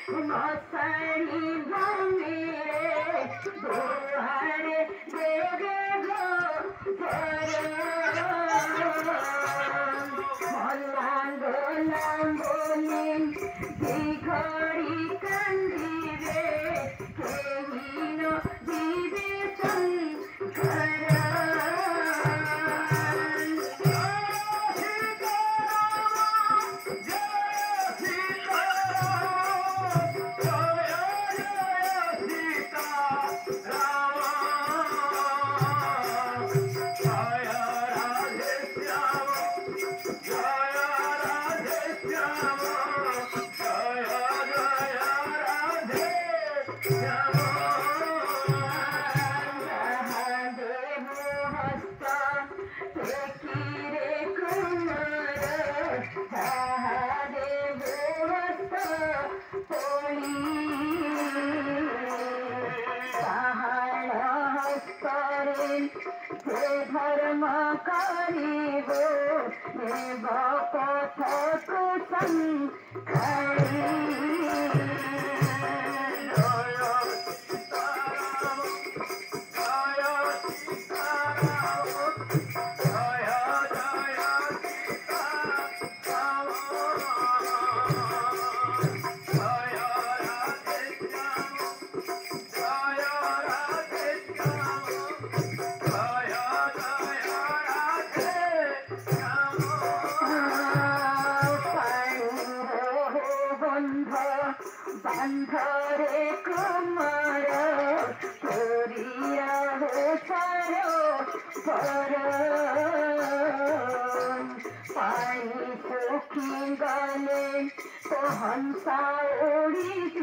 मसाणी भंगीरे दोहारे देगे गो मल्लांग लांबोलिन दिघड़ी कंदीरे केहिनो दिवे संघरा धर्म करिबो देव पथ कुसंखरी बंधरे कुमार चोरिया हो सारो पर पानी सुखी गले तो हंसा उड़ी